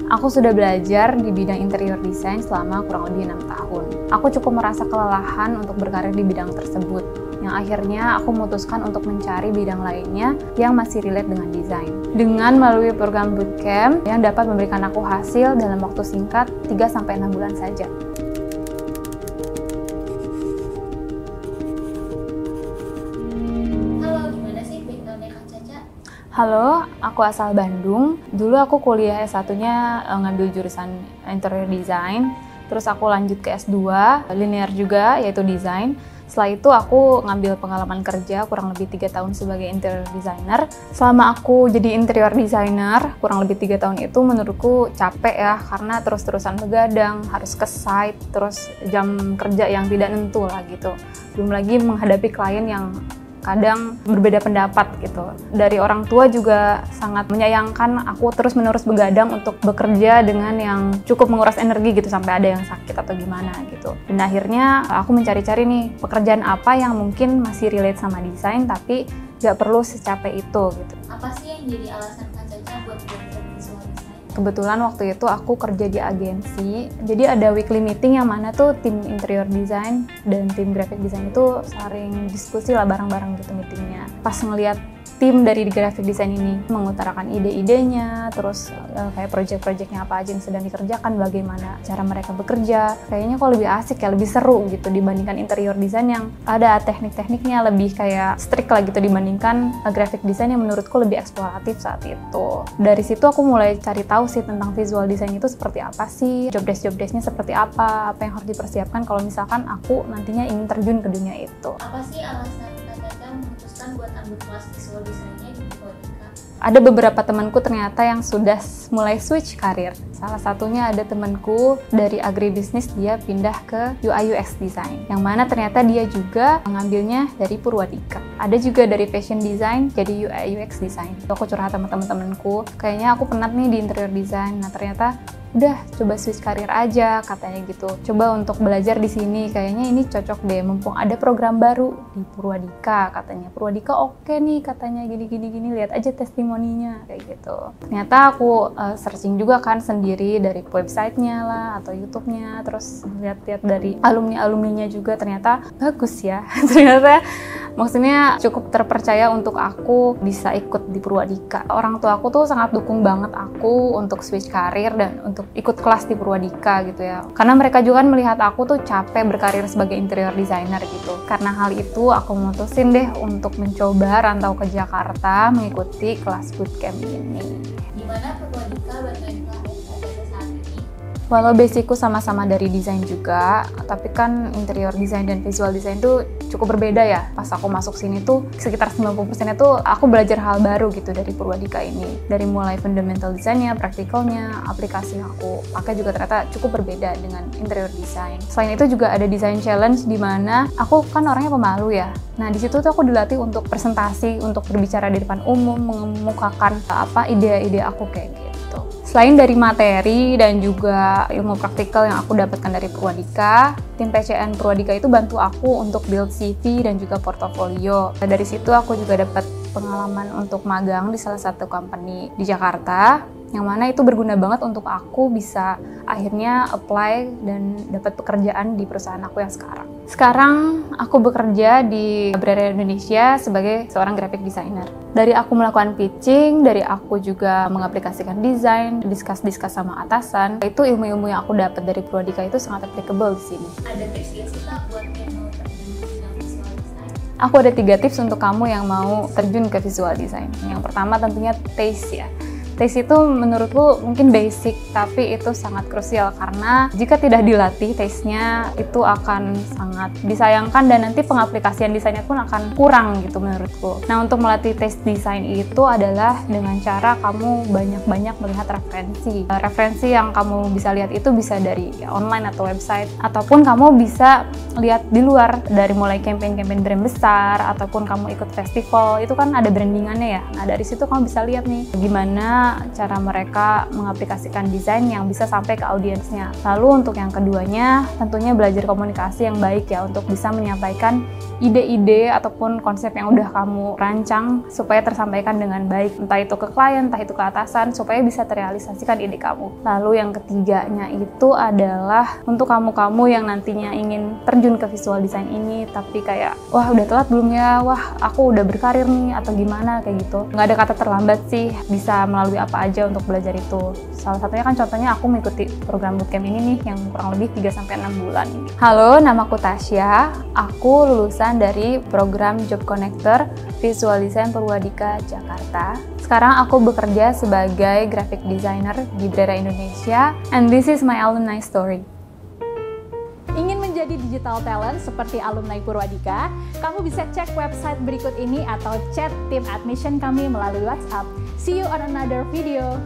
Aku sudah belajar di bidang interior design selama kurang lebih 6 tahun. Aku cukup merasa kelelahan untuk berkarir di bidang tersebut, yang akhirnya aku memutuskan untuk mencari bidang lainnya yang masih relate dengan desain. Dengan melalui program bootcamp yang dapat memberikan aku hasil dalam waktu singkat 3-6 bulan saja. Halo, aku asal Bandung. Dulu aku kuliah S1-nya ngambil jurusan interior design. Terus aku lanjut ke S2, linear juga, yaitu desain. Setelah itu aku ngambil pengalaman kerja kurang lebih 3 tahun sebagai interior designer. Selama aku jadi interior designer, kurang lebih 3 tahun itu menurutku capek ya, karena terus-terusan begadang, harus ke site, terus jam kerja yang tidak nentu lah gitu. Belum lagi menghadapi klien yang kadang berbeda pendapat gitu. Dari orang tua juga sangat menyayangkan aku terus-menerus begadang untuk bekerja dengan yang cukup menguras energi gitu sampai ada yang sakit atau gimana gitu. Dan akhirnya aku mencari-cari nih pekerjaan apa yang mungkin masih relate sama desain tapi nggak perlu secapek itu gitu. Apa sih yang jadi alasan Kak Caca buat belajar visual design? Kebetulan waktu itu aku kerja di agensi, jadi ada weekly meeting yang mana tuh tim interior design dan tim graphic design itu saling diskusi lah bareng-bareng gitu meetingnya. Pas ngeliat tim dari graphic design ini mengutarakan ide-idenya, terus kayak project-projectnya apa aja yang sedang dikerjakan, bagaimana cara mereka bekerja, kayaknya kok lebih asik ya, lebih seru gitu dibandingkan interior design yang ada teknik-tekniknya, lebih kayak strict lah gitu dibandingkan graphic design yang menurutku lebih eksploratif saat itu. Dari situ aku mulai cari tahu sih tentang visual design itu seperti apa sih, job desk-nya seperti apa yang harus dipersiapkan kalau misalkan aku nantinya ingin terjun ke dunia itu. Apa sih alasan Kak Caca memutuskan buat ambil kelas visual desainnya di Prodika? Ada beberapa temanku ternyata yang sudah mulai switch karir. Salah satunya ada temanku dari agribisnis, dia pindah ke UI UX design, yang mana ternyata dia juga mengambilnya dari Purwadika. Ada juga dari fashion design jadi UI UX design. Aku curhat sama teman-temanku, kayaknya aku penat nih di interior design. Nah ternyata udah coba switch karir aja katanya gitu. Coba untuk belajar di sini, kayaknya ini cocok deh, mumpung ada program baru di Purwadika katanya. Purwadika oke nih katanya, gini, lihat aja testimoninya kayak gitu. Ternyata aku searching juga kan sendiri dari websitenya lah atau YouTube-nya, terus lihat-lihat dari alumni-alumninya juga ternyata bagus ya. Ternyata maksudnya cukup terpercaya untuk aku bisa ikut di Purwadika. Orang tua aku tuh sangat dukung banget aku untuk switch karir dan untuk ikut kelas di Purwadika gitu ya. Karena mereka juga kan melihat aku tuh capek berkarir sebagai interior designer gitu. Karena hal itu aku mutusin deh untuk mencoba rantau ke Jakarta mengikuti kelas bootcamp ini. Gimana Purwadika bantuin karir Kak Caca saat ini? Walau basicku sama-sama dari desain juga, tapi kan interior design dan visual design tuh cukup berbeda ya. Pas aku masuk sini tuh sekitar 90%-nya tuh aku belajar hal baru gitu dari Purwadika ini. Dari mulai fundamental desainnya, praktikalnya, aplikasi yang aku pakai juga ternyata cukup berbeda dengan interior design. Selain itu juga ada design challenge di mana aku kan orangnya pemalu ya. Nah di situ tuh aku dilatih untuk presentasi, untuk berbicara di depan umum, mengemukakan apa ide-ide aku kayak gitu. Selain dari materi dan juga ilmu praktikal yang aku dapatkan dari Purwadika, tim PCN Purwadika itu bantu aku untuk build CV dan juga portofolio. Dari situ aku juga dapat pengalaman untuk magang di salah satu company di Jakarta, yang mana itu berguna banget untuk aku bisa akhirnya apply dan dapat pekerjaan di perusahaan aku yang sekarang. Sekarang aku bekerja di Brand Indonesia sebagai seorang graphic designer. Dari aku melakukan pitching, dari aku juga mengaplikasikan desain, discuss sama atasan, itu ilmu-ilmu yang aku dapat dari Purwadika itu sangat applicable di sini. Ada tips nggak sih Kak buat yang mau terjun ke bidang visual design? Aku ada 3 tips untuk kamu yang mau terjun ke visual design. Yang pertama tentunya taste ya. Taste itu menurutku mungkin basic, tapi itu sangat krusial karena jika tidak dilatih taste-nya itu akan sangat disayangkan dan nanti pengaplikasian desainnya pun akan kurang gitu menurutku. Nah untuk melatih taste desain itu adalah dengan cara kamu banyak-banyak melihat referensi. Referensi yang kamu bisa lihat itu bisa dari online atau website, ataupun kamu bisa lihat di luar dari mulai campaign-campaign brand besar, ataupun kamu ikut festival, itu kan ada brandingannya ya. Nah dari situ kamu bisa lihat nih gimana gimana cara mereka mengaplikasikan desain yang bisa sampai ke audiensnya. Lalu untuk yang keduanya, tentunya belajar komunikasi yang baik ya, untuk bisa menyampaikan ide-ide ataupun konsep yang udah kamu rancang supaya tersampaikan dengan baik, entah itu ke klien, entah itu ke atasan, supaya bisa terrealisasikan ide kamu. Lalu yang ketiganya itu adalah untuk kamu-kamu yang nantinya ingin terjun ke visual design ini, tapi kayak, wah udah telat belum ya, wah aku udah berkarir nih, atau gimana kayak gitu. Nggak ada kata terlambat sih, bisa melalui apa aja untuk belajar itu. Salah satunya kan contohnya aku mengikuti program bootcamp ini nih, yang kurang lebih 3-6 bulan ini. Halo, namaku Tasya, aku lulusan dari program Job Connector Visual Design Purwadika, Jakarta. Sekarang aku bekerja sebagai graphic designer di Brera Indonesia, and this is my alumni story. Ingin menjadi digital talent seperti alumni Purwadika, kamu bisa cek website berikut ini atau chat tim admission kami melalui WhatsApp. See you on another video.